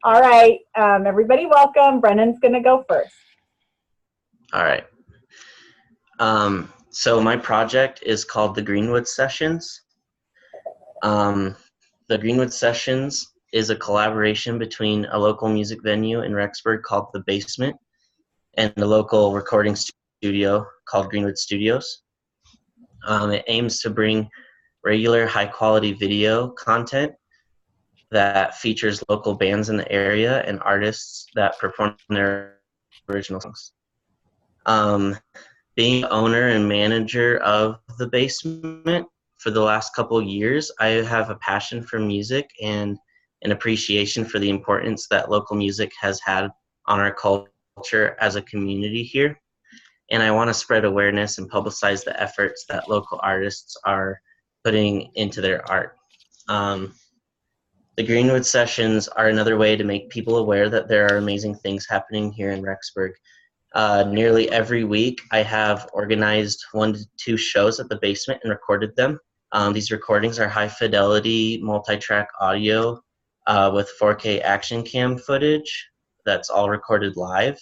All right, everybody welcome. Brendan's gonna go first. All right. So my project is called the Greenwood Sessions. The Greenwood Sessions is a collaboration between a local music venue in Rexburg called The Basement and a local recording studio called Greenwood Studios. It aims to bring regular high-quality video content that features local bands in the area and artists that perform their original songs. Being owner and manager of the Basement for the last couple of years, I have a passion for music and an appreciation for the importance that local music has had on our culture as a community here. And I want to spread awareness and publicize the efforts that local artists are putting into their art. The Greenwood Sessions are another way to make people aware that there are amazing things happening here in Rexburg. Nearly every week, I have organized 1 to 2 shows at the Basement and recorded them. These recordings are high-fidelity, multi-track audio with 4K action cam footage that's all recorded live.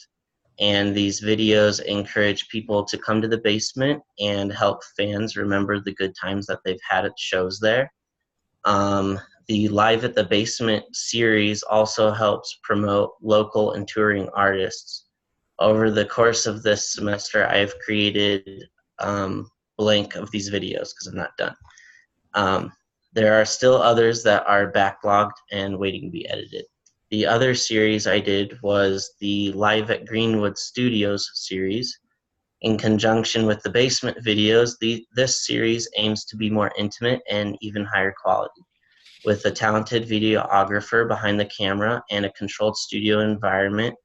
And these videos encourage people to come to the Basement and help fans remember the good times that they've had at shows there. The Live at the Basement series also helps promote local and touring artists. Over the course of this semester, I have created blank of these videos because I'm not done. There are still others that are backlogged and waiting to be edited. The other series I did was the Live at Greenwood Studios series. In conjunction with the Basement videos, this series aims to be more intimate and even higher quality. With a talented videographer behind the camera and a controlled studio environment,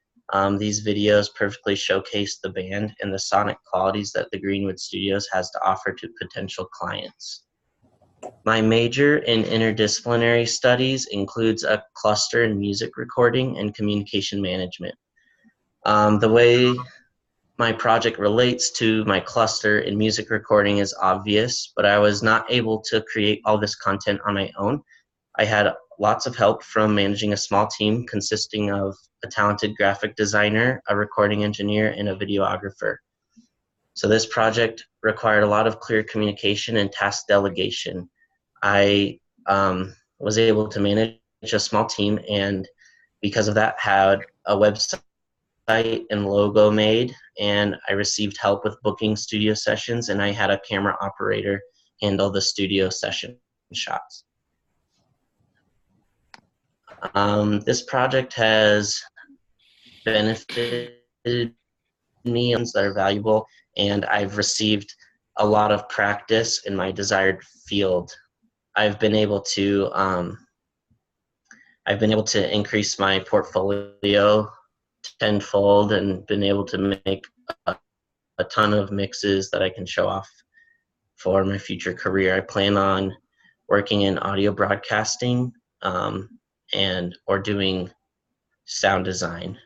these videos perfectly showcase the band and the sonic qualities that the Greenwood Studios has to offer to potential clients. My major in interdisciplinary studies includes a cluster in music recording and communication management. The way my project relates to my cluster in music recording is obvious, but I was not able to create all this content on my own. I had lots of help from managing a small team consisting of a talented graphic designer, a recording engineer, and a videographer. So this project required a lot of clear communication and task delegation. I was able to manage a small team, and because of that, had a website and logo made, and I received help with booking studio sessions, and I had a camera operator handle the studio session shots. This project has benefited me that are valuable, and I've received a lot of practice in my desired field. I've been able to increase my portfolio tenfold and been able to make a ton of mixes that I can show off for my future career. I plan on working in audio broadcasting or doing sound design.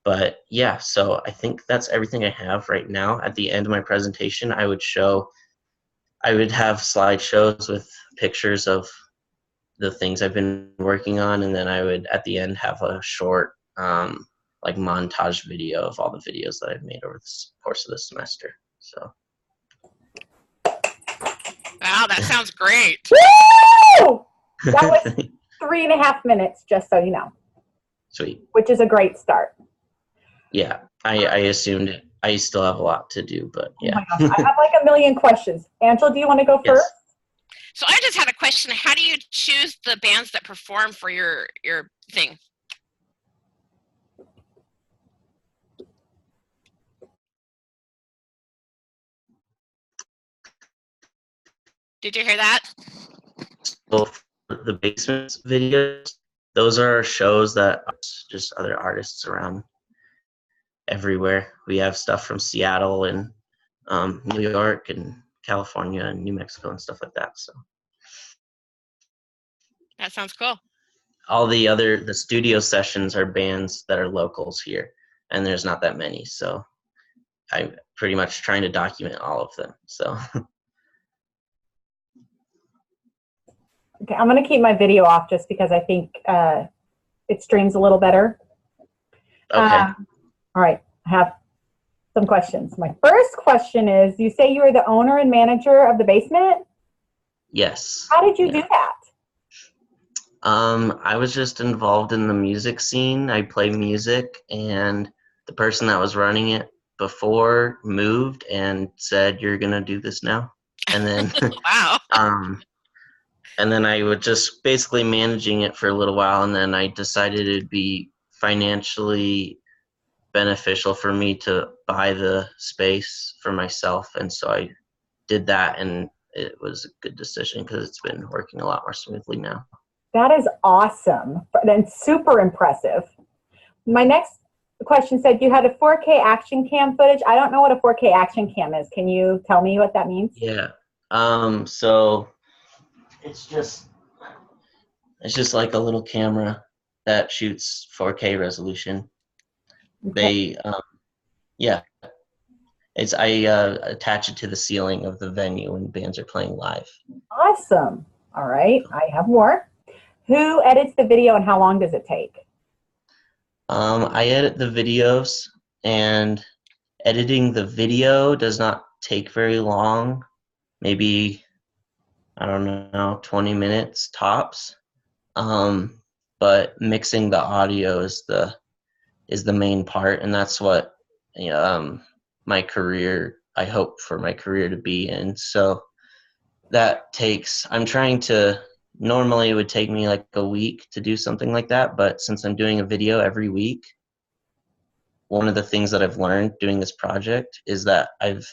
But yeah, so I think that's everything I have right now. At the end of my presentation, I would have slideshows with pictures of the things I've been working on, and then I would at the end have a short like montage video of all the videos that I've made over the course of the semester. So wow, that sounds great. Woo! That was 3.5 minutes, just so you know. Sweet. Which is a great start. Yeah, I assumed I still have a lot to do, but yeah. Oh my gosh, I have like a million questions. Angela, do you want to go first? So I just had a question. How do you choose the bands that perform for your thing? Did you hear that? So for the Basement videos, those are shows that are just other artists around everywhere. We have stuff from Seattle and New York and California and New Mexico and stuff like that. So that sounds cool. All the studio sessions are bands that are locals here, and there's not that many. So I'm pretty much trying to document all of them. So. Okay, I'm going to keep my video off just because I think it streams a little better. Okay. All right, I have some questions. My first question is, you say you are the owner and manager of the basement? Yes. How did you Yeah. do that? I was just involved in the music scene. I play music, and the person that was running it before moved and said, "You're gonna do this now." And then, Wow. and then I was just basically managing it for a little while, and then I decided it'd be financially beneficial for me to buy the space for myself, and so I did that, and it was a good decision because it's been working a lot more smoothly now. That is awesome and super impressive. My next question said you had a 4K action cam footage. I don't know what a 4K action cam is. Can you tell me what that means? Yeah. So it's just like a little camera that shoots 4K resolution. Okay. Yeah, I attach it to the ceiling of the venue when bands are playing live. Awesome. All right, I have more. Who edits the video and how long does it take? I edit the videos, and editing the video does not take very long. Maybe, I don't know, 20 minutes tops. But mixing the audio is the main part, and that's what my career, I hope for my career to be in. So I'm trying to, normally it would take me like a week to do something like that, but since I'm doing a video every week, one of the things that I've learned doing this project is that I've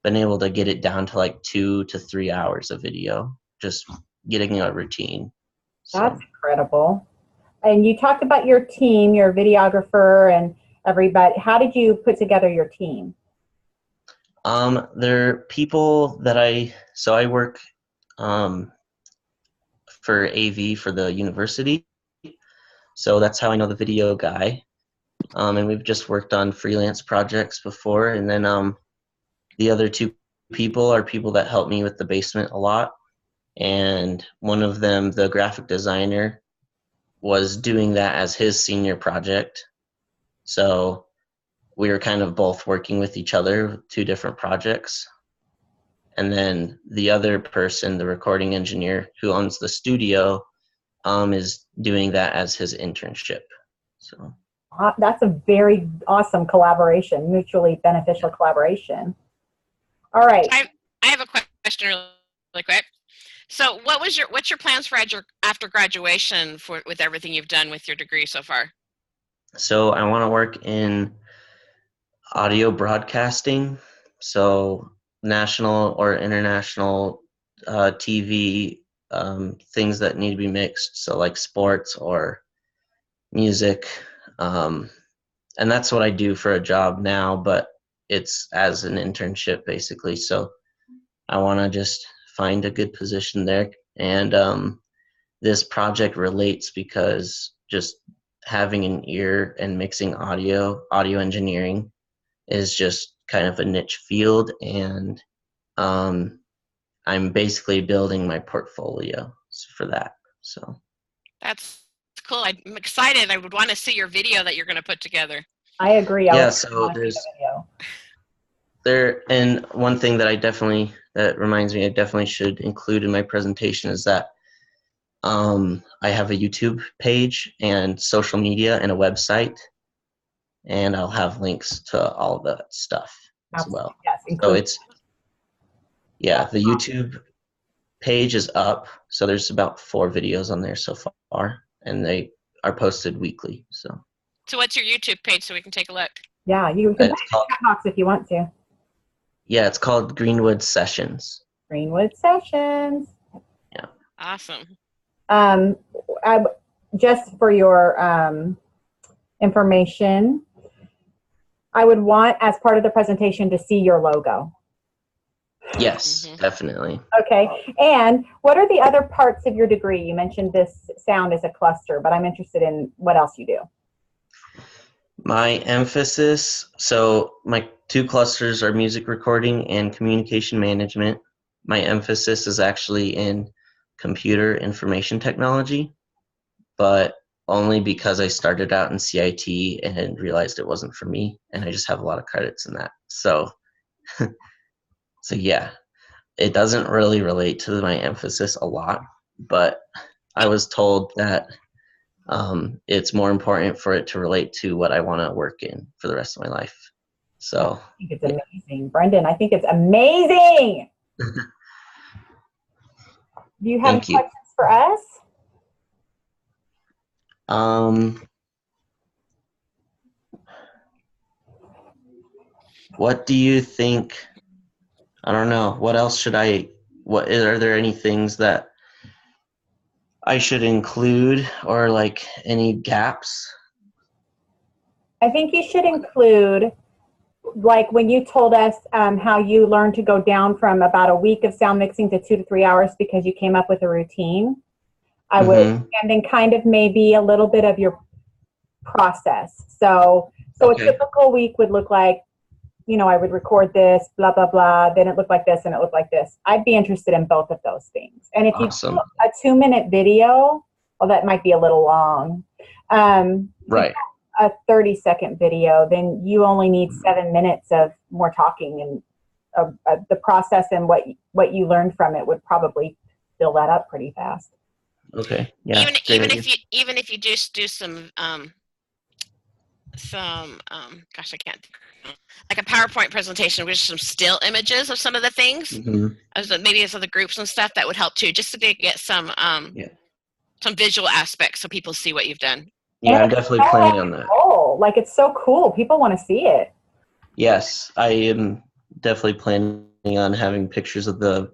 been able to get it down to like 2 to 3 hours of video, just getting a routine. So. That's incredible. And you talked about your team, your videographer and everybody. How did you put together your team? They're people that I work for AV for the university. So that's how I know the video guy. And we've just worked on freelance projects before. And then the other two people are people that help me with the basement a lot. And one of them, the graphic designer, was doing that as his senior project. So we were kind of both working with each other, 2 different projects. And then the other person, the recording engineer who owns the studio, is doing that as his internship. So That's a very awesome collaboration, mutually beneficial collaboration. All right. I have a question really quick. So what's your plans for after graduation with everything you've done with your degree so far? So I want to work in audio broadcasting, so national or international TV, things that need to be mixed, so like sports or music. And that's what I do for a job now, but it's as an internship basically. So I want to just find a good position there. And this project relates because just having an ear and mixing audio engineering is just kind of a niche field, and I'm basically building my portfolio for that. So that's cool. I'm excited. I would want to see your video that you're going to put together. I agree. Yeah, so and one thing that reminds me I definitely should include in my presentation is that I have a YouTube page and social media and a website, and I'll have links to all of that stuff as well. Yes, so the YouTube page is up, so there's about 4 videos on there so far, and they are posted weekly. So what's your YouTube page so we can take a look? Yeah, you can put it in the chat box if you want to. Yeah, it's called Greenwood Sessions. Greenwood Sessions. Yeah. Awesome. Just for your information, I would want, as part of the presentation, to see your logo. Yes, definitely. Okay. And what are the other parts of your degree? You mentioned this sound as a cluster, but I'm interested in what else you do. My emphasis, so my 2 clusters are music recording and communication management. My emphasis is actually in computer information technology, but only because I started out in CIT and realized it wasn't for me, and I just have a lot of credits in that. So, so yeah, it doesn't really relate to my emphasis a lot, but I was told that it's more important for it to relate to what I want to work in for the rest of my life. So I think it's amazing. Brenden, I think it's amazing. Do you have any questions for us? What do you think? I don't know. What else should are there any things that I should include, or like any gaps? I think you should include, like when you told us how you learned to go down from about a week of sound mixing to 2 to 3 hours because you came up with a routine. I would, and then kind of maybe a little bit of your process. So Okay. a typical week would look like, you know, I would record this, blah, blah, blah. Then it looked like this and it looked like this. I'd be interested in both of those things. And if Awesome. you do a 2-minute video, well, that might be a little long. Right. A 30-second video, then you only need 7 minutes of more talking, and the process and what you learned from it would probably fill that up pretty fast. Okay. Yeah. Even if you just do some gosh, I can't think, like a PowerPoint presentation with some still images of some of the things, maybe some of the groups and stuff, that would help too, just to get some visual aspects so people see what you've done. Yeah, I'm definitely planning on that. Oh, like it's so cool. People want to see it. Yes, I am definitely planning on having pictures of the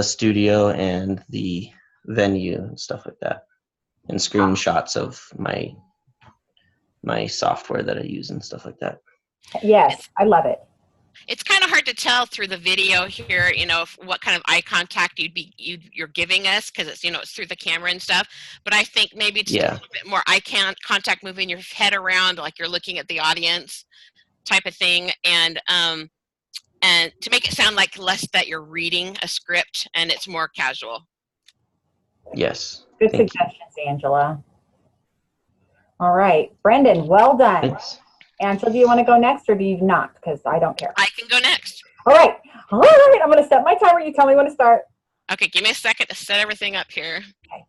studio and the venue and stuff like that, and screenshots of my software that I use and stuff like that. Yes, I love it. It's kind of hard to tell through the video here, you know, what kind of eye contact you're giving us, because it's, you know, it's through the camera and stuff. But I think maybe just a little bit more eye contact, moving your head around like you're looking at the audience, type of thing, and to make it sound like less that you're reading a script and it's more casual. Yes. Good suggestions, Angela. All right, Brenden, well done. Thanks. Angela, do you want to go next or do you not? Because I don't care. I can go next. All right. I'm going to set my timer. You tell me when to start. Okay, give me a second to set everything up here. Okay.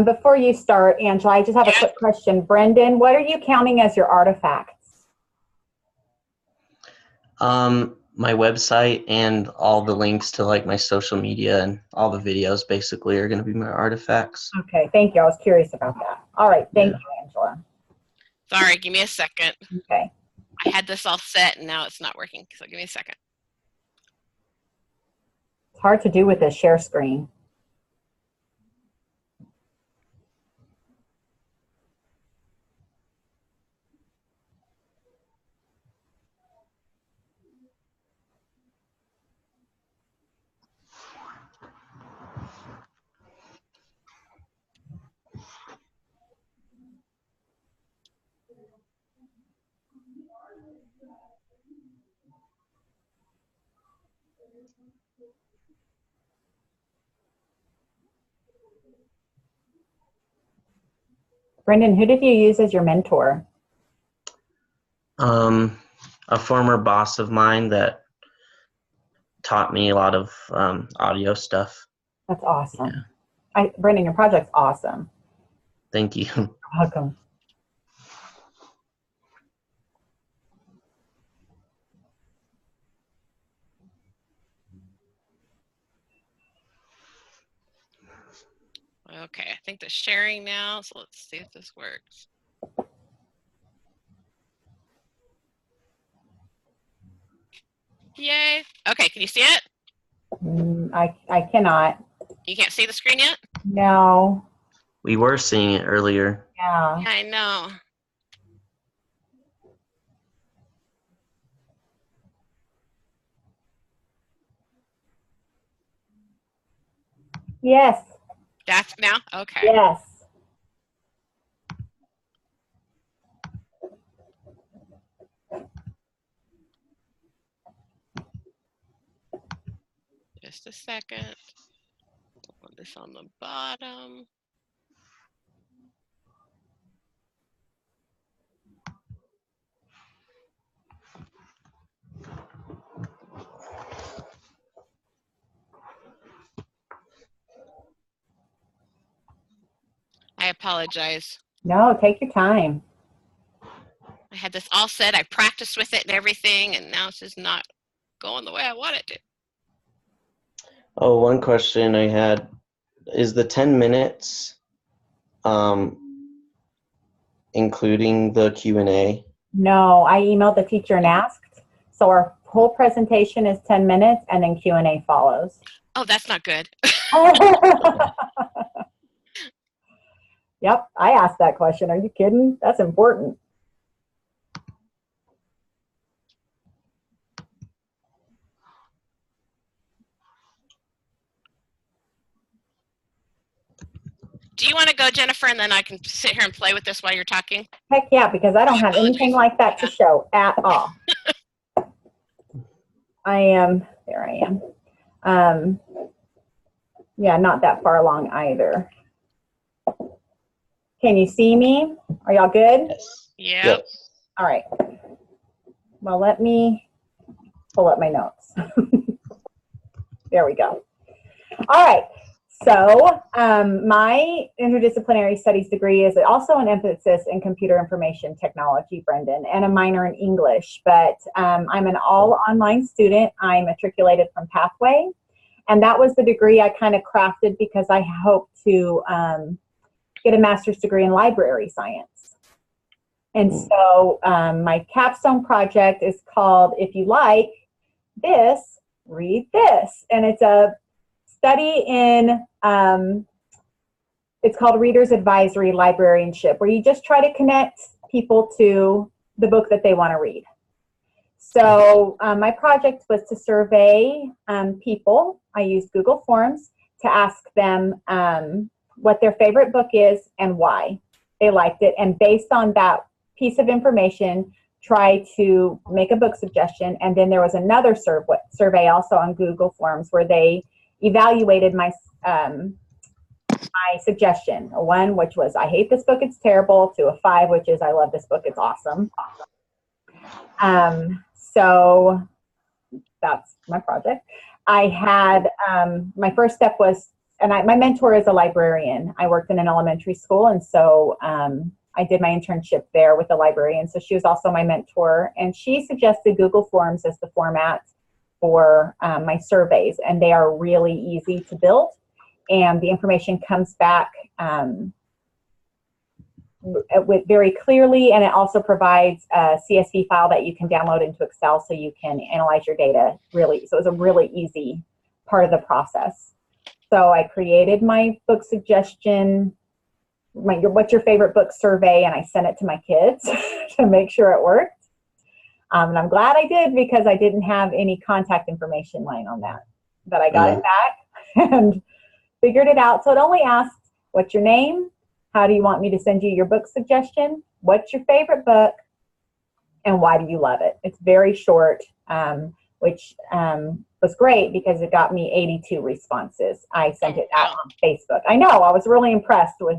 Before you start, Angela, I just have a quick question. Brenden, what are you counting as your artifacts? My website and all the links to like my social media and all the videos basically are going to be my artifacts. Okay, thank you. I was curious about that. All right, thank you, Angela. Sorry, give me a second. Okay. I had this all set and now it's not working, so give me a second. It's hard to do with a share screen. Brenden, who did you use as your mentor? A former boss of mine that taught me a lot of audio stuff. That's awesome. Yeah. Brenden, your project's awesome. Thank you. You're welcome. Okay, I think the sharing now, so let's see if this works. Yay. Okay, can you see it? I cannot. You can't see the screen yet? No. We were seeing it earlier. Yeah. I know. Yes. That's now? Okay. Yes. Just a second. Put this on the bottom. I apologize. No, take your time. I had this all set. I practiced with it and everything, and now it's just not going the way I want it to. Oh, one question I had is the 10 minutes including the Q&A? No, I emailed the teacher and asked. So our whole presentation is 10 minutes and then Q&A follows. Oh, that's not good. Yep, I asked that question. Are you kidding? That's important. Do you want to go, Jennifer, and then I can sit here and play with this while you're talking? Heck yeah, because I don't have anything like that to show at all. There I am. Yeah, not that far along either. Can you see me? Are y'all good? Yes. Yeah. Yep. All right. Well, let me pull up my notes. There we go. All right. So my interdisciplinary studies degree is also an emphasis in computer information technology, Brenden, and a minor in English. But I'm an all online student. I'm matriculated from Pathway. And that was the degree I kind of crafted because I hope to get a master's degree in library science. And so my capstone project is called, if you like this, read this. And it's a study in, it's called Reader's Advisory Librarianship, where you just try to connect people to the book that they want to read. So my project was to survey people. I used Google Forms to ask them what their favorite book is and why they liked it. And based on that piece of information, try to make a book suggestion. And then there was another survey also on Google Forms where they evaluated my my suggestion. A 1, which was I hate this book, it's terrible, to a 5, which is I love this book, it's awesome. So that's my project. I had my first step was, and my mentor is a librarian. I worked in an elementary school, and so I did my internship there with the librarian. So she was also my mentor, and she suggested Google Forms as the format for my surveys, and they are really easy to build, and the information comes back with very clearly, and it also provides a CSV file that you can download into Excel so you can analyze your data really. So it was a really easy part of the process. So I created my book suggestion, what's your favorite book survey, and I sent it to my kids to make sure it worked. And I'm glad I did because I didn't have any contact information line on that. But I got it back and figured it out. So it only asked, what's your name? How do you want me to send you your book suggestion? What's your favorite book? And why do you love it? It's very short, which was great because it got me 82 responses. I sent it out on Facebook. I know, I was really impressed with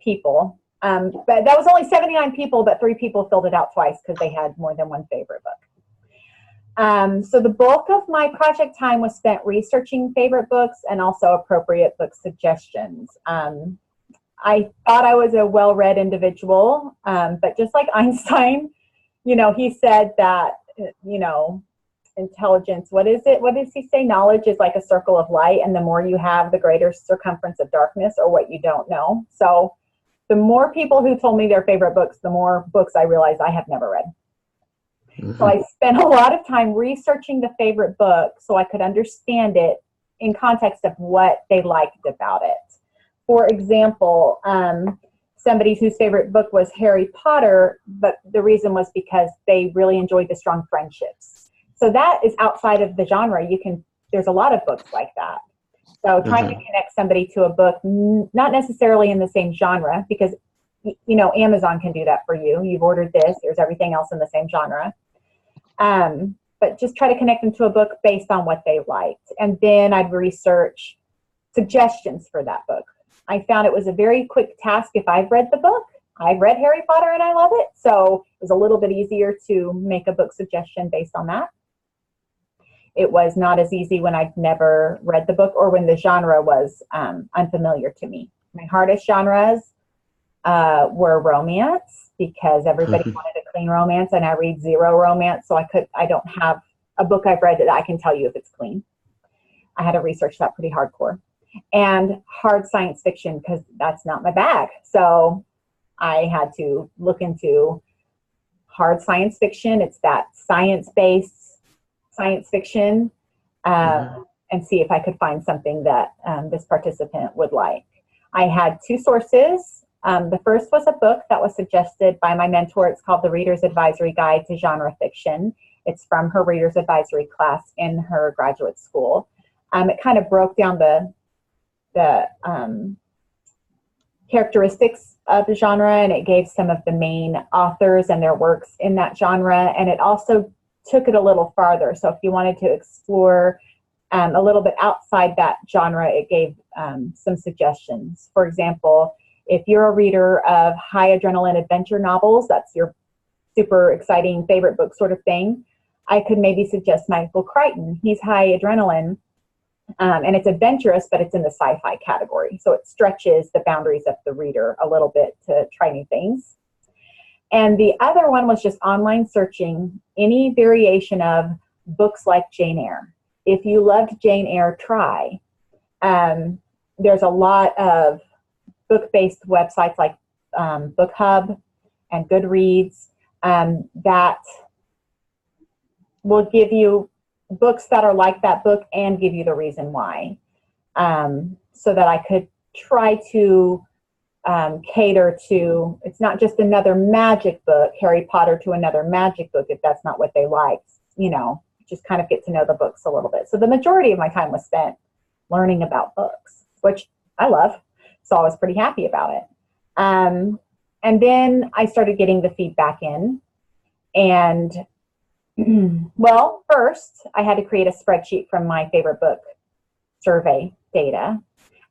people. But that was only 79 people, but 3 people filled it out twice because they had more than one favorite book. So the bulk of my project time was spent researching favorite books and also appropriate book suggestions. I thought I was a well-read individual, but just like Einstein, you know, he said that, you know, intelligence, what is it? What does he say? Knowledge is like a circle of light, and the more you have, the greater circumference of darkness, or what you don't know. So the more people who told me their favorite books, the more books I realized I have never read. Mm-hmm. So I spent a lot of time researching the favorite book so I could understand it in context of what they liked about it. For example, somebody whose favorite book was Harry Potter, but the reason was because they really enjoyed the strong friendships. So that is outside of the genre. There's a lot of books like that. So trying to connect somebody to a book, not necessarily in the same genre, because, you know, Amazon can do that for you. You've ordered this, there's everything else in the same genre. But just try to connect them to a book based on what they liked. And then I'd research suggestions for that book. I found it was a very quick task if I've read the book. I've read Harry Potter and I love it. So it was a little bit easier to make a book suggestion based on that. It was not as easy when I'd never read the book or when the genre was unfamiliar to me. My hardest genres were romance, because everybody wanted a clean romance, and I read zero romance, so I don't have a book I've read that I can tell you if it's clean. I had to research that pretty hardcore. And hard science fiction, because that's not my bag. So I had to look into hard science fiction. It's that science-based science fiction, and see if I could find something that this participant would like. I had two sources. The first was a book that was suggested by my mentor. It's called The Reader's Advisory Guide to Genre Fiction. It's from her Reader's Advisory class in her graduate school. It kind of broke down the characteristics of the genre, and it gave some of the main authors and their works in that genre, and it also took it a little farther. So if you wanted to explore a little bit outside that genre, it gave some suggestions. For example, if you're a reader of high adrenaline adventure novels, that's your super exciting favorite book sort of thing, I could maybe suggest Michael Crichton. He's high adrenaline, and it's adventurous, but it's in the sci-fi category. So it stretches the boundaries of the reader a little bit to try new things. And the other one was just online searching any variation of books like Jane Eyre. If you loved Jane Eyre, try. There's a lot of book-based websites like Book Hub and Goodreads that will give you books that are like that book and give you the reason why, so that I could try to cater to, it's not just another magic book, Harry Potter to another magic book, if that's not what they liked, you know, just kind of get to know the books a little bit. So the majority of my time was spent learning about books, which I love. So I was pretty happy about it. And then I started getting the feedback in, and well, first I had to create a spreadsheet from my favorite book survey data.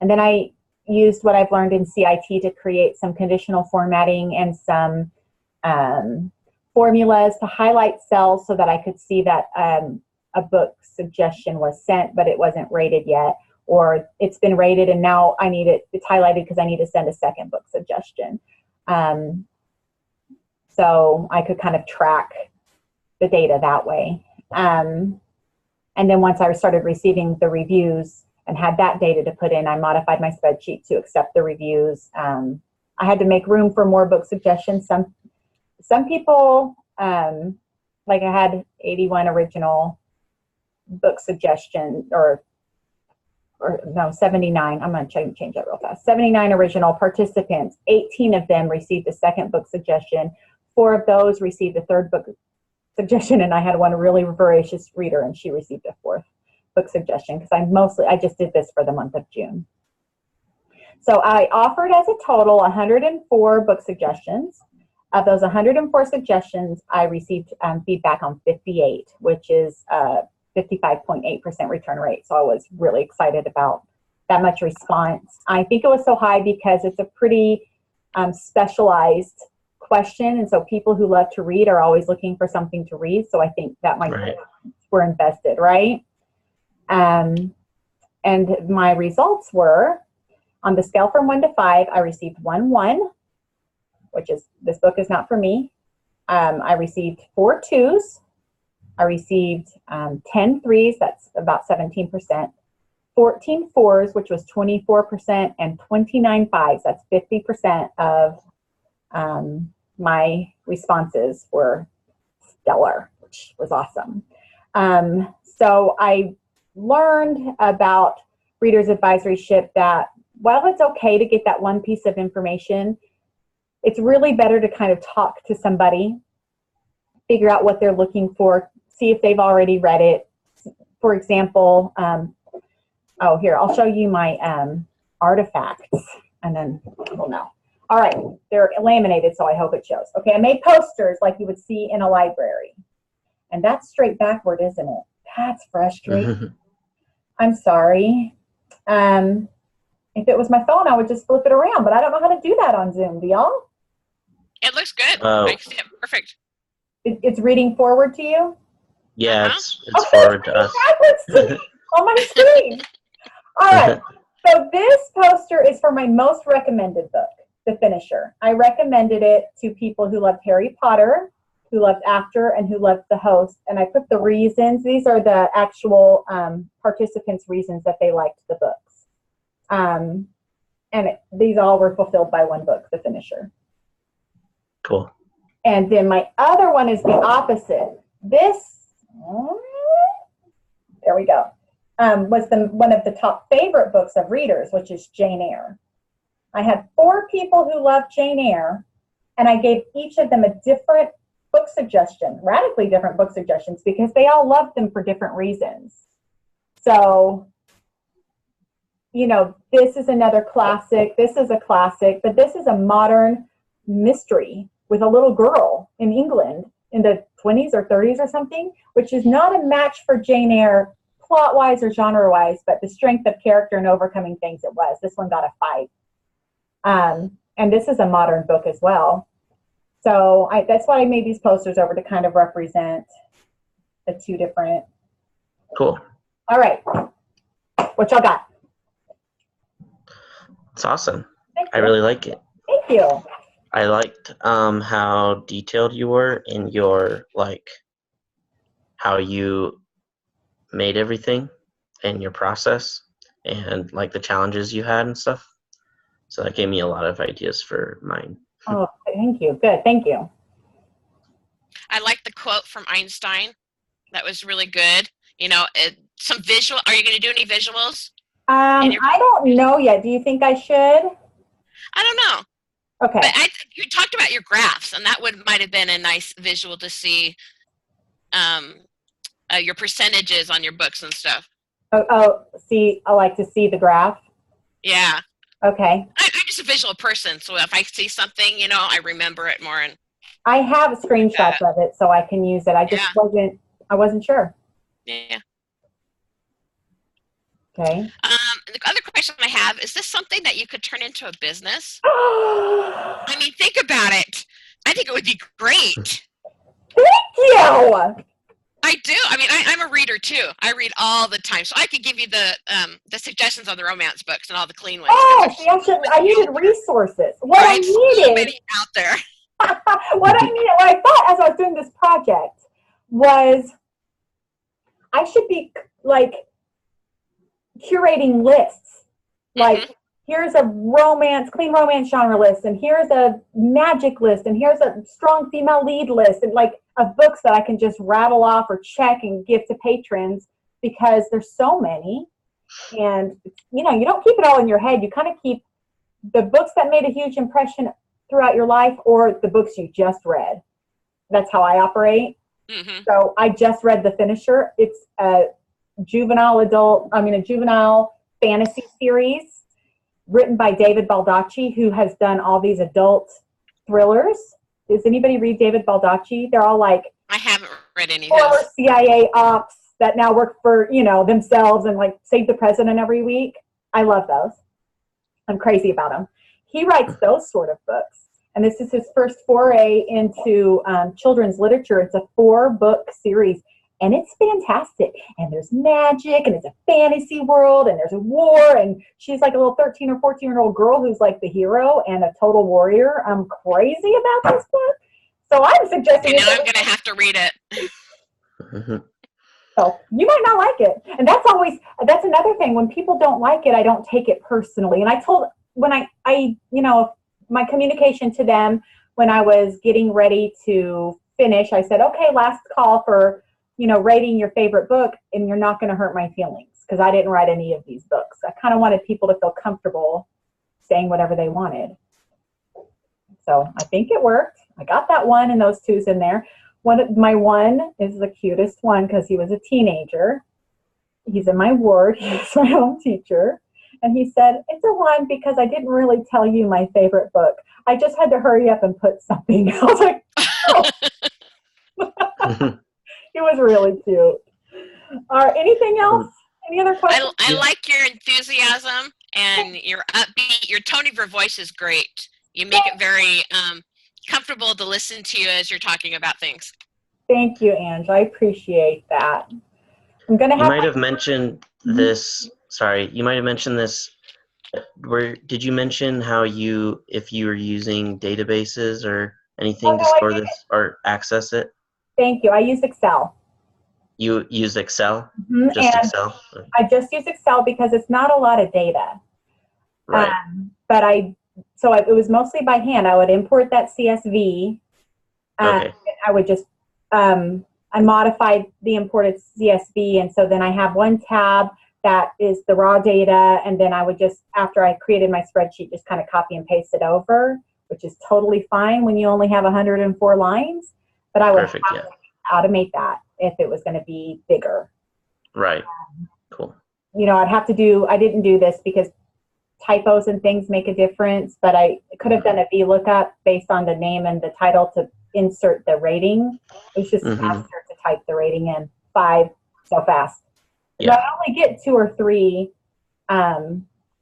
And then I used what I've learned in CIT to create some conditional formatting and some formulas to highlight cells so that I could see that a book suggestion was sent, but it wasn't rated yet, or it's been rated and now I need it, it's highlighted because I need to send a second book suggestion. So I could kind of track the data that way. And then once I started receiving the reviews and had that data to put in, I modified my spreadsheet to accept the reviews. I had to make room for more book suggestions. Some people, like I had 81 original book suggestions, or no, 79. I'm going to change that real fast. 79 original participants. 18 of them received a second book suggestion. 4 of those received a third book suggestion, and I had one really voracious reader, and she received a 4th book suggestion, because I just did this for the month of June. So I offered as a total 104 book suggestions. Of those 104 suggestions, I received feedback on 58, which is 55.8% return rate. So I was really excited about that much response. I think it was so high because it's a pretty specialized question, and so people who love to read are always looking for something to read. So I think that might be were invested, right? And my results were, on the scale from 1 to 5, I received 1, which is, this book is not for me. I received 4 2s. I received 10 3s, that's about 17%, 14 4s, which was 24%, and 29 5s, that's 50% of my responses were stellar, which was awesome. So I learned about Reader's Advisory Ship that while it's okay to get that one piece of information, it's really better to kind of talk to somebody, figure out what they're looking for, see if they've already read it. For example, Oh, here, I'll show you my artifacts, and then we'll know. All right, they're laminated, so I hope it shows. Okay, I made posters like you would see in a library. And that's straight backward, isn't it? That's frustrating. I'm sorry. If it was my phone, I would just flip it around, but I don't know how to do that on Zoom. Do y'all? It looks good. Oh. I see it perfect. It's reading forward to you? Yeah, Uh-huh. it's forward to us. Backwards to me on my screen. All right. So this poster is for my most recommended book, The Finisher. I recommended it to people who loved Harry Potter, who loved After, and who loved The Host. And I put the reasons. These are the actual participants' reasons that they liked the books. These all were fulfilled by one book, The Finisher. Cool. And then my other one is the opposite. This, there we go, was one of the top favorite books of readers, which is Jane Eyre. I had 4 people who loved Jane Eyre, and I gave each of them a different book suggestion, radically different book suggestions, because they all loved them for different reasons. So, you know, this is another classic. This is a classic, but this is a modern mystery with a little girl in England in the 20s or 30s or something, which is not a match for Jane Eyre plot-wise or genre-wise, but the strength of character and overcoming things it was. This one got a 5. And this is a modern book as well. So that's why I made these posters over, to kind of represent the 2 different. Cool. All right. What y'all got? It's awesome. I really like it. Thank you. I liked how detailed you were in your, like, how you made everything and your process and, like, the challenges you had and stuff. So that gave me a lot of ideas for mine. Oh, thank you. Good. Thank you. I like the quote from Einstein. That was really good. You know, some visual. Are you going to do any visuals? I don't know yet. Do you think I should? I don't know. Okay. But you talked about your graphs, and that might have been a nice visual to see your percentages on your books and stuff. See, I like to see the graph. Yeah. Okay. I'm just a visual person, so if I see something, you know, I remember it more. And I have screenshots of it, so I can use it. I just wasn't sure. Yeah. Okay. The other question I have, is this something that you could turn into a business? I mean, think about it. I think it would be great. Thank you. I do. I mean, I'm a reader too. I read all the time, so I could give you the suggestions on the romance books and all the clean ones. Oh, see, I needed resources. What I needed, so many out there. what I thought as I was doing this project was I should be like curating lists. Like, here's a clean romance genre list, and here's a magic list, and here's a strong female lead list, and like of books that I can just rattle off or check and give to patrons, because there's so many. And, you know, you don't keep it all in your head. You kind of keep the books that made a huge impression throughout your life, or the books you just read. That's how I operate. So I just read The Finisher. It's a juvenile fantasy series written by David Baldacci, who has done all these adult thrillers. Does anybody read David Baldacci? They're all like, I haven't read any of former those. CIA ops that now work for, you know, themselves and like save the president every week. I love those. I'm crazy about them. He writes those sort of books. And this is his first foray into children's literature. It's a 4-book series. And it's fantastic. And there's magic, and it's a fantasy world, and there's a war, and she's like a little 13 or 14-year-old girl who's like the hero and a total warrior. I'm crazy about this book. So I'm suggesting... I'm going to have to read it. So you might not like it. And that's another thing. When people don't like it, I don't take it personally. And I told, when I you know, my communication to them when I was getting ready to finish, I said, okay, last call for, you know, rating your favorite book, and you're not going to hurt my feelings, because I didn't write any of these books. I kind of wanted people to feel comfortable saying whatever they wanted. So I think it worked. I got that one and those 2s in there. My one is the cutest one because he was a teenager. he's in my ward. He's my home teacher. And he said, it's a 1 because I didn't really tell you my favorite book. I just had to hurry up and put something. I was like, oh. It was really cute. Anything else? Any other questions? I like your enthusiasm and your upbeat. Your tone of your voice is great. You make it very comfortable to listen to you as you're talking about things. Thank you, Ange. I appreciate that. I'm gonna have. You might have mentioned this. Sorry, you might have mentioned this. Did you mention how if you were using databases or anything to store this or access it? Thank you. I use Excel. You use Excel? Mm-hmm. Just and Excel? I just use Excel because it's not a lot of data. Right. It was mostly by hand. I would import that CSV. Okay. I would just, I modified the imported CSV, and so then I have one tab that is the raw data, and then I would just, after I created my spreadsheet, just kind of copy and paste it over, which is totally fine when you only have 104 lines. But I would have to automate that if it was going to be bigger. Right. Cool. I didn't do this because typos and things make a difference, but I could have done a VLOOKUP based on the name and the title to insert the rating. It's just faster to type the rating in. 5, so fast. Yeah. I only get 2 or 3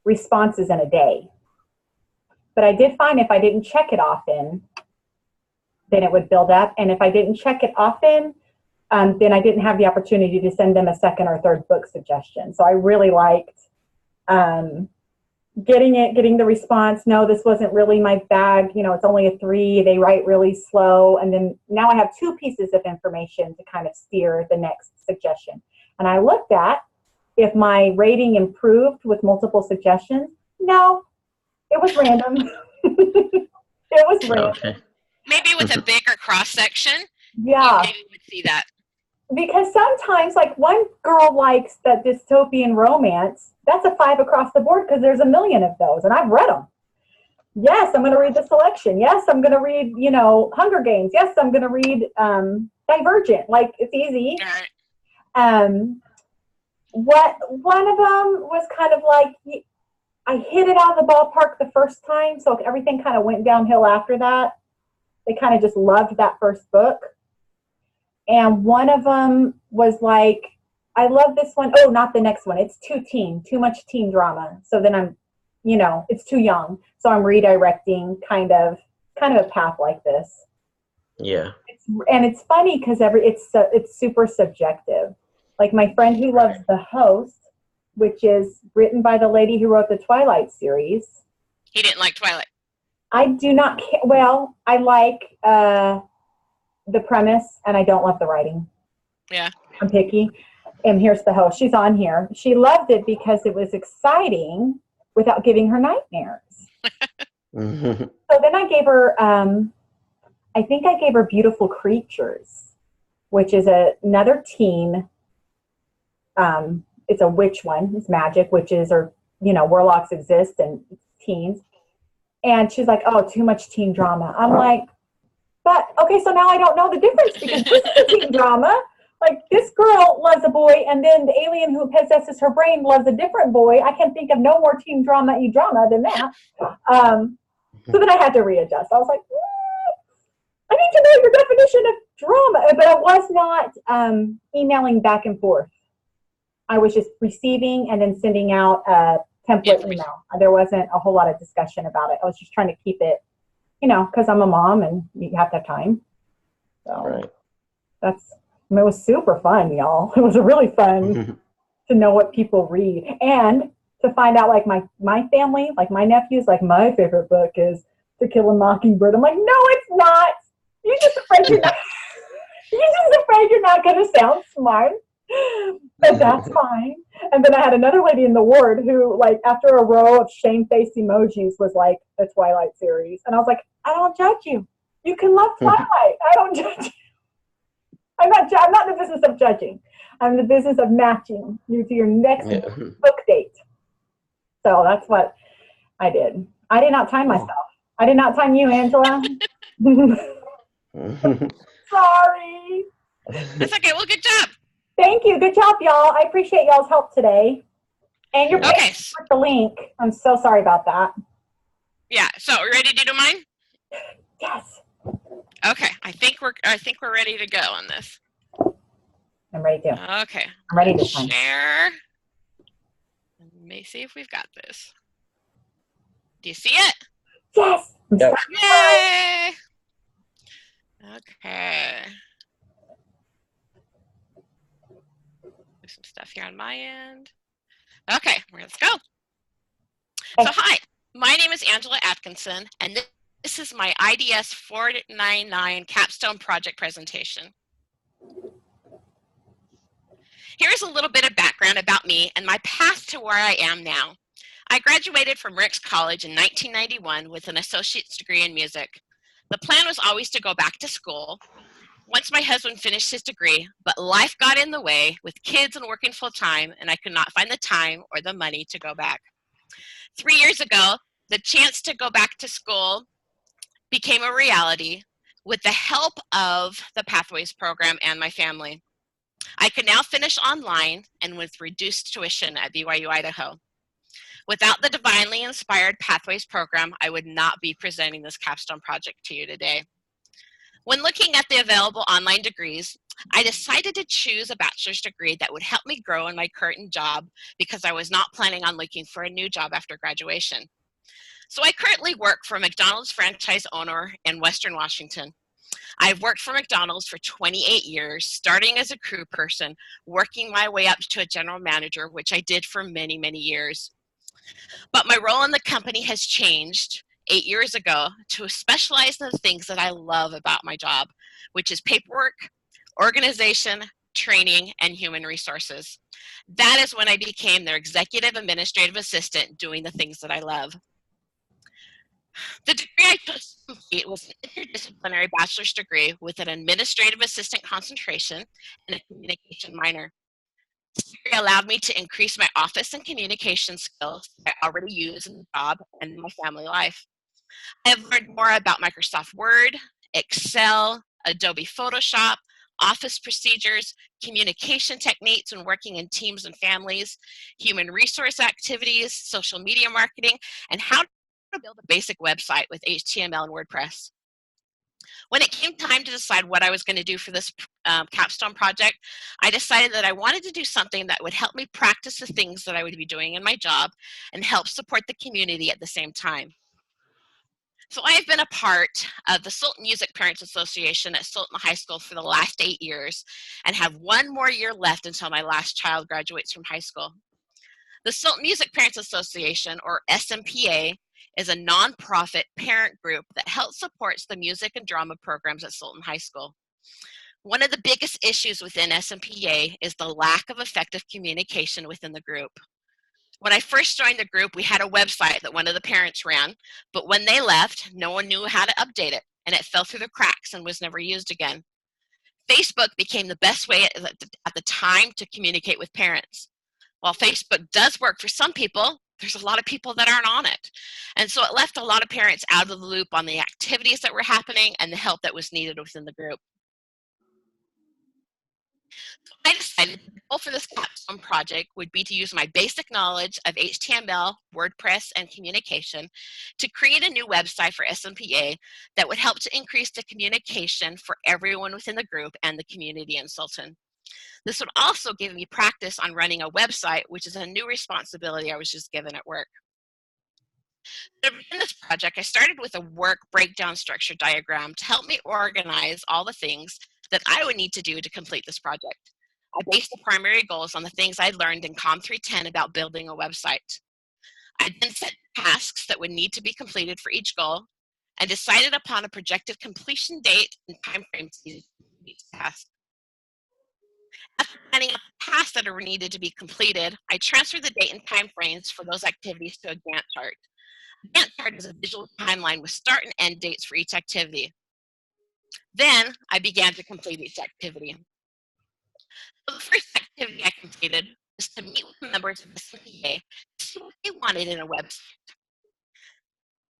responses in a day. But I did find if I didn't check it often, then it would build up. And if I didn't check it often, then I didn't have the opportunity to send them a 2nd or 3rd book suggestion. So I really liked getting the response. No, this wasn't really my bag. It's only a 3. They write really slow. And then now I have 2 pieces of information to kind of steer the next suggestion. And I looked at if my rating improved with multiple suggestions. No, it was random. It was random. Okay. Maybe with a bigger cross section. Yeah. You maybe would see that. Because sometimes, like, one girl likes that dystopian romance. That's a 5 across the board because there's a million of those, and I've read them. Yes, I'm going to read The Selection. Yes, I'm going to read, Hunger Games. Yes, I'm going to read Divergent. Like, it's easy. All right. One of them was kind of like, I hit it out of the ballpark the first time, so everything kind of went downhill after that. They kind of just loved that first book. And one of them was like, I love this one. Oh, not the next one. It's too much teen drama. So then I'm, it's too young. So I'm redirecting kind of a path like this. Yeah. It's funny because it's super subjective. Like my friend who loves The Host, which is written by the lady who wrote the Twilight series. He didn't like Twilight. I do not. Well, I like the premise, and I don't love the writing. Yeah. I'm picky. And here's The Host. She's on here. She loved it because it was exciting without giving her nightmares. So then I gave her, I think I gave her Beautiful Creatures, which is another teen. It's a witch one. It's magic. Witches or, warlocks exist and teens. And she's like, oh, too much teen drama. I'm like, but, okay, so now I don't know the difference because this is a teen drama. Like, this girl loves a boy, and then the alien who possesses her brain loves a different boy. I can think of no more teen drama than that. So then I had to readjust. I was like, I need to know your definition of drama. But I was not emailing back and forth. I was just receiving and then sending out a template email. There wasn't a whole lot of discussion about it. I was just trying to keep it, because I'm a mom and you have to have time. So right. It was super fun, y'all. It was really fun to know what people read and to find out, like, my family, like my nephews, like, my favorite book is To Kill a Mockingbird. I'm like, no, it's not. You're just afraid you're not going to sound smart. But that's fine. And then I had another lady in the ward who, like, after a row of shame-faced emojis was like, the Twilight series. And I was like, I don't judge you. You can love Twilight. I don't judge you. I'm not in the business of judging. I'm in the business of matching you to your next book date. So that's what I did. I did not time myself. I did not time you, Angela. Sorry. That's okay. Well, good job. Thank you. Good job, y'all. I appreciate y'all's help today. And you're Okay. with the link. I'm so sorry about that. Yeah. So, are you ready to do mine? Yes. Okay. I think we're ready to go on this. I'm ready to. Okay. I'm ready to time. Share. Let me see if we've got this. Do you see it? Yes. Yep. Yay! Okay. Do some stuff here on my end. Okay, let's go. So hi, my name is Angela Atkinson, and this is my IDS 499 capstone project presentation. Here's a little bit of background about me and my path to where I am now. I graduated from Ricks College in 1991 with an associate's degree in music. The plan was always to go back to school once my husband finished his degree, but life got in the way with kids and working full time, and I could not find the time or the money to go back. 3 years ago, the chance to go back to school became a reality with the help of the Pathways program and my family. I could now finish online and with reduced tuition at BYU Idaho. Without the divinely inspired Pathways program, I would not be presenting this capstone project to you today. When looking at the available online degrees, I decided to choose a bachelor's degree that would help me grow in my current job because I was not planning on looking for a new job after graduation. So I currently work for a McDonald's franchise owner in Western Washington. I've worked for McDonald's for 28 years, starting as a crew person, working my way up to a general manager, which I did for many, many years. But my role in the company has changed 8 years ago to specialize in the things that I love about my job, which is paperwork, organization, training, and human resources. That is when I became their executive administrative assistant doing the things that I love. The degree I chose to complete was an interdisciplinary bachelor's degree with an administrative assistant concentration and a communication minor. This degree allowed me to increase my office and communication skills that I already use in the job and in my family life. I have learned more about Microsoft Word, Excel, Adobe Photoshop, office procedures, communication techniques when working in teams and families, human resource activities, social media marketing, and how to build a basic website with HTML and WordPress. When it came time to decide what I was going to do for this capstone project, I decided that I wanted to do something that would help me practice the things that I would be doing in my job and help support the community at the same time. So I have been a part of the Sultan Music Parents Association at Sultan High School for the last 8 years and have one more year left until my last child graduates from high school. The Sultan Music Parents Association, or SMPA, is a nonprofit parent group that helps supports the music and drama programs at Sultan High School. One of the biggest issues within SMPA is the lack of effective communication within the group. When I first joined the group, we had a website that one of the parents ran, but when they left, no one knew how to update it, and it fell through the cracks and was never used again. Facebook became the best way at the time to communicate with parents. While Facebook does work for some people, there's a lot of people that aren't on it. And so it left a lot of parents out of the loop on the activities that were happening and the help that was needed within the group. I decided the goal for this capstone project would be to use my basic knowledge of HTML, WordPress, and communication to create a new website for SMPA that would help to increase the communication for everyone within the group and the community in Sultan. This would also give me practice on running a website, which is a new responsibility I was just given at work. To begin this project, I started with a work breakdown structure diagram to help me organize all the things that I would need to do to complete this project. I based the primary goals on the things I learned in Com 310 about building a website. I then set tasks that would need to be completed for each goal and decided upon a projected completion date and timeframes needed to complete each task. After planning out the tasks that are needed to be completed, I transferred the date and timeframes for those activities to a Gantt chart. A Gantt chart is a visual timeline with start and end dates for each activity. Then I began to complete each activity. So the first activity I completed was to meet with members of the SMPA to see what they wanted in a website.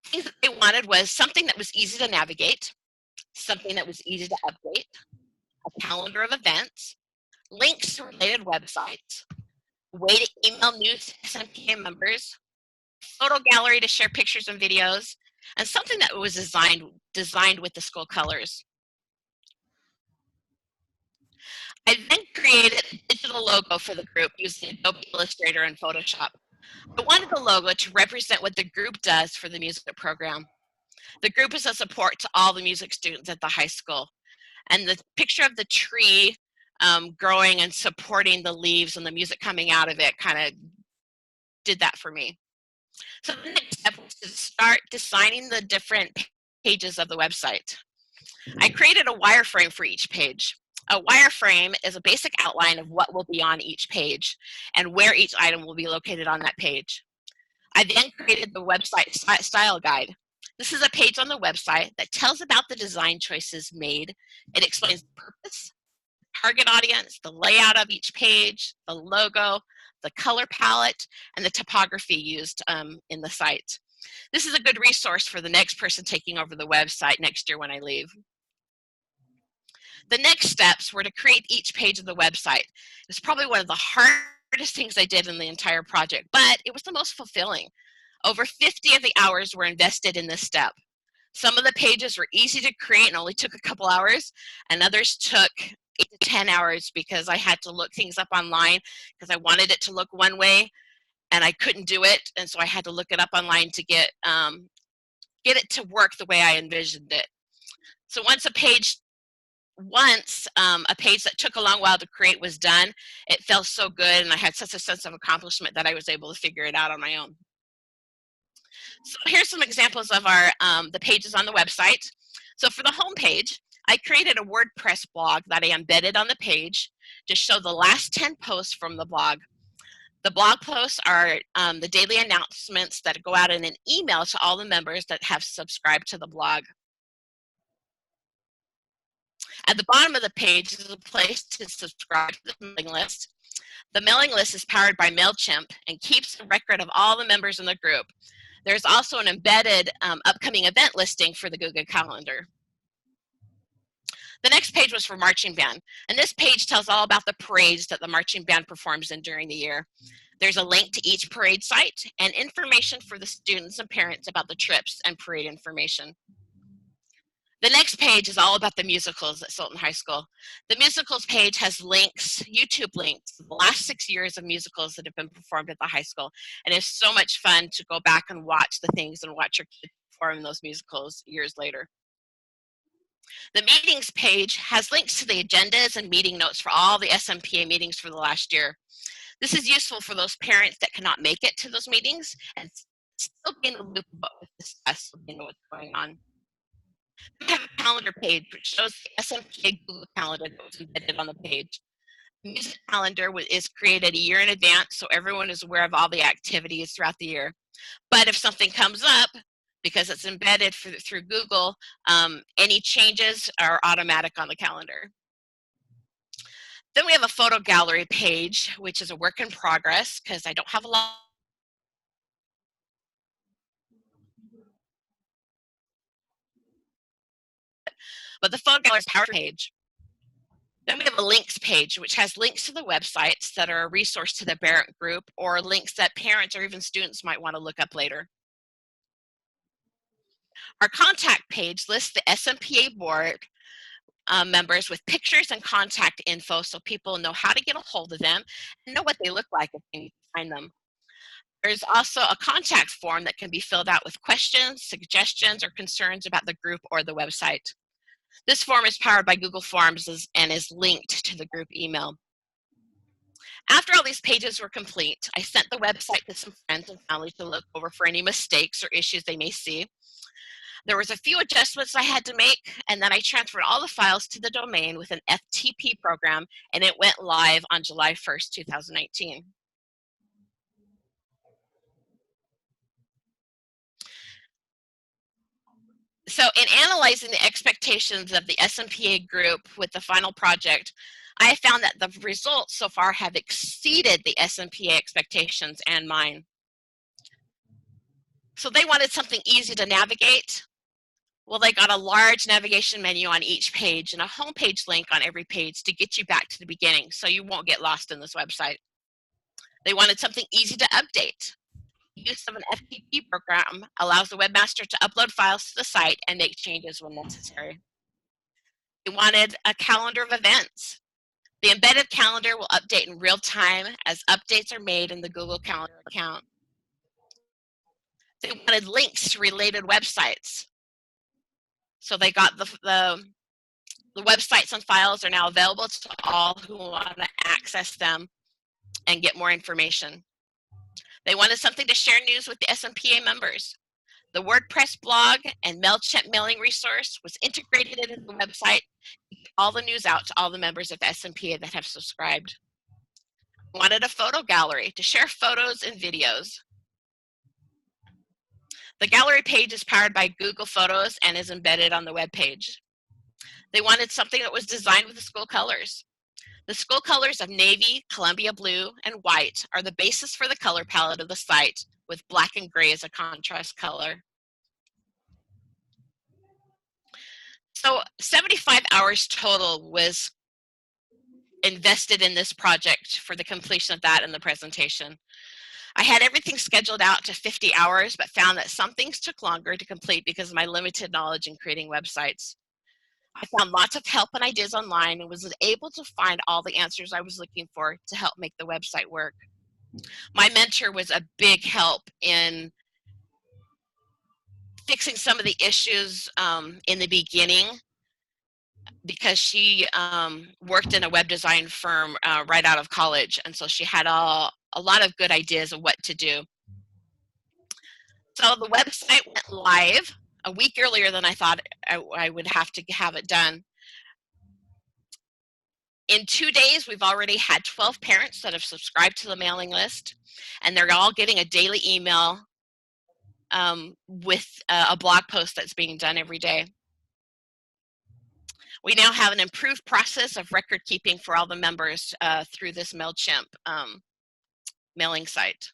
Things that they wanted was something that was easy to navigate, something that was easy to update, a calendar of events, links to related websites, way to email news to SMPA members, photo gallery to share pictures and videos, and something that was designed with the school colors. I then created a digital logo for the group using Adobe Illustrator and Photoshop. I wanted the logo to represent what the group does for the music program. The group is a support to all the music students at the high school. And the picture of the tree growing and supporting the leaves and the music coming out of it kind of did that for me. So the next step was to start designing the different pages of the website. I created a wireframe for each page. A wireframe is a basic outline of what will be on each page and where each item will be located on that page. I then created the website style guide. This is a page on the website that tells about the design choices made. It explains the purpose, target audience, the layout of each page, the logo, the color palette, and the typography used in the site. This is a good resource for the next person taking over the website next year when I leave. The next steps were to create each page of the website. It was probably one of the hardest things I did in the entire project, but it was the most fulfilling. Over 50 of the hours were invested in this step. Some of the pages were easy to create and only took a couple hours, and others took 8 to 10 hours because I had to look things up online because I wanted it to look one way and I couldn't do it, and so I had to look it up online to get it to work the way I envisioned it. So once a page that took a long while to create was done, it felt so good and I had such a sense of accomplishment that I was able to figure it out on my own. So here's some examples of our the pages on the website. So for the home page, I created a WordPress blog that I embedded on the page to show the last 10 posts from the blog. The blog posts are the daily announcements that go out in an email to all the members that have subscribed to the blog. At the bottom of the page is a place to subscribe to the mailing list. The mailing list is powered by MailChimp and keeps a record of all the members in the group. There's also an embedded upcoming event listing for the Google Calendar. The next page was for marching band, and this page tells all about the parades that the marching band performs in during the year. There's a link to each parade site and information for the students and parents about the trips and parade information. The next page is all about the musicals at Sultan High School. The musicals page has links, YouTube links, the last 6 years of musicals that have been performed at the high school. And it's so much fun to go back and watch the things and watch your kids perform those musicals years later. The meetings page has links to the agendas and meeting notes for all the SMPA meetings for the last year. This is useful for those parents that cannot make it to those meetings and still be in the loop of what was discussed, so they know what's going on. We have a calendar page which shows the SMPA Google Calendar that was embedded on the page. The music calendar is created a year in advance so everyone is aware of all the activities throughout the year. But if something comes up, because it's embedded through Google, any changes are automatic on the calendar. Then we have a photo gallery page, which is a work in progress because I don't have a lot. But the photo gallery is a power page. Then we have a links page, which has links to the websites that are a resource to the parent group or links that parents or even students might want to look up later. Our contact page lists the SMPA board members with pictures and contact info so people know how to get a hold of them and know what they look like if they need to find them. There's also a contact form that can be filled out with questions, suggestions, or concerns about the group or the website. This form is powered by Google Forms and is linked to the group email. After all these pages were complete, I sent the website to some friends and family to look over for any mistakes or issues they may see. There was a few adjustments I had to make, and then I transferred all the files to the domain with an FTP program, and it went live on July 1st, 2019. So in analyzing the expectations of the SMPA group with the final project, I found that the results so far have exceeded the SMPA expectations and mine. So they wanted something easy to navigate, Well, they got a large navigation menu on each page and a homepage link on every page to get you back to the beginning so you won't get lost in this website. They wanted something easy to update. Use of an FTP program allows the webmaster to upload files to the site and make changes when necessary. They wanted a calendar of events. The embedded calendar will update in real time as updates are made in the Google Calendar account. They wanted links to related websites. So they got the websites and files are now available to all who want to access them and get more information. They wanted something to share news with the SMPA members. The WordPress blog and MailChimp mailing resource was integrated into the website to get all the news out to all the members of the SMPA that have subscribed. They wanted a photo gallery to share photos and videos. The gallery page is powered by Google Photos and is embedded on the web page. They wanted something that was designed with the school colors. The school colors of navy, Columbia blue, and white are the basis for the color palette of the site, with black and gray as a contrast color. So 75 hours total was invested in this project for the completion of that and the presentation. I had everything scheduled out to 50 hours, but found that some things took longer to complete because of my limited knowledge in creating websites. I found lots of help and ideas online and was able to find all the answers I was looking for to help make the website work. My mentor was a big help in fixing some of the issues in the beginning, because she worked in a web design firm right out of college, and so she had a lot of good ideas of what to do. So the website went live a week earlier than I thought I would have to have it done. In 2 days, we've already had 12 parents that have subscribed to the mailing list, and they're all getting a daily email with a blog post that's being done every day. We now have an improved process of record keeping for all the members through this MailChimp mailing site.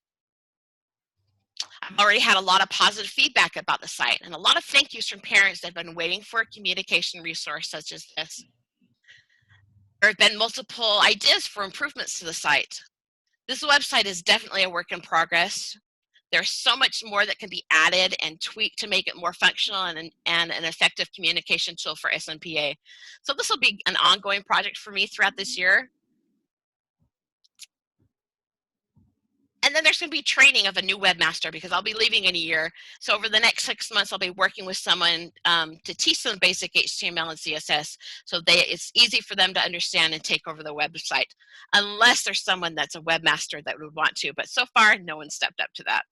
I've already had a lot of positive feedback about the site and a lot of thank yous from parents that have been waiting for a communication resource such as this. There have been multiple ideas for improvements to the site. This website is definitely a work in progress. There's so much more that can be added and tweaked to make it more functional and an effective communication tool for SMPA. So this will be an ongoing project for me throughout this year. And then there's going to be training of a new webmaster because I'll be leaving in a year. So over the next 6 months, I'll be working with someone to teach them basic HTML and CSS so it's easy for them to understand and take over the website, unless there's someone that's a webmaster that would want to. But so far, no one stepped up to that.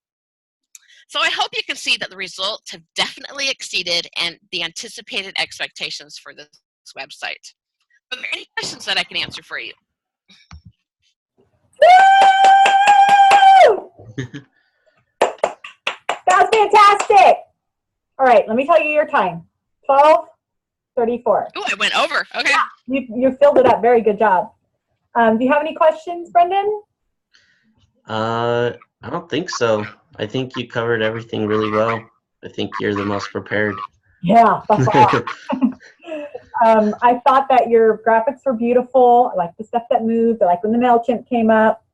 So I hope you can see that the results have definitely exceeded and the anticipated expectations for this website. Are there any questions that I can answer for you? That was fantastic. All right, let me tell you your time. 12:34. Oh, I went over. Okay. Yeah, you filled it up. Very good job. Do you have any questions, Brenden? I don't think so. I think you covered everything really well. I think you're the most prepared. Yeah, that's all. I thought that your graphics were beautiful. I like the stuff that moved. I like when the MailChimp came up.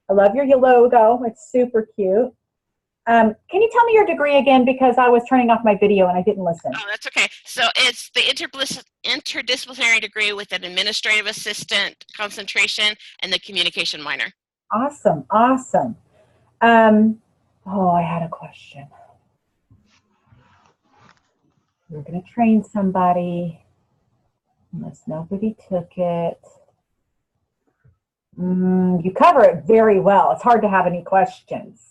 I love your logo. It's super cute. Can you tell me your degree again? Because I was turning off my video and I didn't listen. Oh, that's okay. So it's the interdisciplinary degree with an administrative assistant concentration and the communication minor. Awesome, awesome. Oh, I had a question. We're going to train somebody, unless nobody took it. You cover it very well. It's hard to have any questions.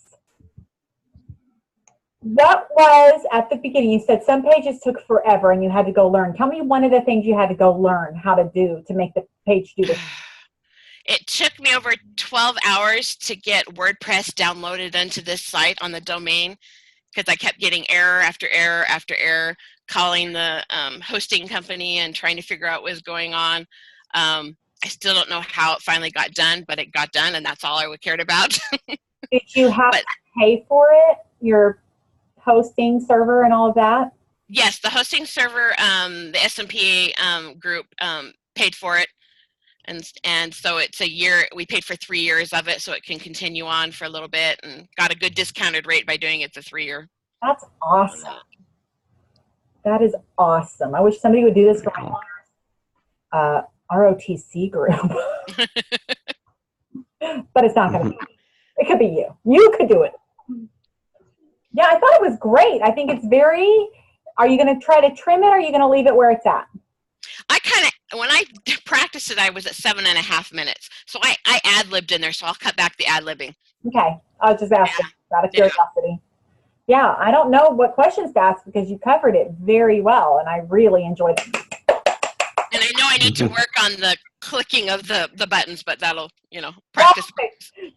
What was, at the beginning, you said some pages took forever and you had to go learn. Tell me one of the things you had to go learn how to do to make the page do this. It took me over 12 hours to get WordPress downloaded into this site on the domain because I kept getting error after error after error, calling the hosting company and trying to figure out what was going on. I still don't know how it finally got done, but it got done, and that's all I cared about. Did you have to pay for it, your hosting server and all of that? Yes, the hosting server, the SMP group paid for it. And so it's a year, we paid for 3 years of it so it can continue on for a little bit, and got a good discounted rate by doing it the 3-year. That's awesome. That is awesome. I wish somebody would do this for my ROTC group. But it's not going to be. It could be you. You could do it. Yeah, I thought it was great. I think it's very, are you going to try to trim it, or are you going to leave it where it's at? I kind of, when I practiced it, I was at 7.5 minutes. So I ad-libbed in there, so I'll cut back the ad-libbing. Okay. I was just asking out of curiosity. Yeah, I don't know what questions to ask because you covered it very well, and I really enjoyed it. And I know I need to work on the clicking of the buttons, but that'll, practice.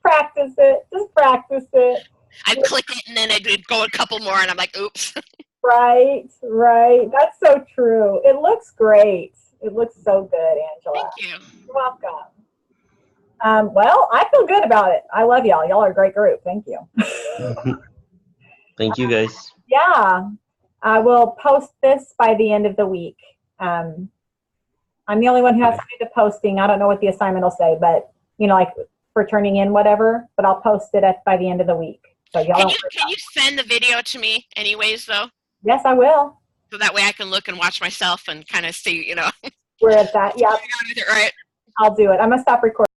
Practice it. Just practice it. I'd click it, and then I'd go a couple more, and I'm like, oops. Right. That's so true. It looks great. It looks so good, Angela. Thank you. You're welcome. Well, I feel good about it. I love y'all. Y'all are a great group. Thank you. Thank you, guys. Yeah. I will post this by the end of the week. I'm the only one who has to do the posting. I don't know what the assignment will say, but, like for turning in whatever, but I'll post it by the end of the week. So y'all can you send the video to me anyways, though? Yes, I will. So that way I can look and watch myself and kind of see, where it's at. Yeah. Right. I'll do it. I'm going to stop recording.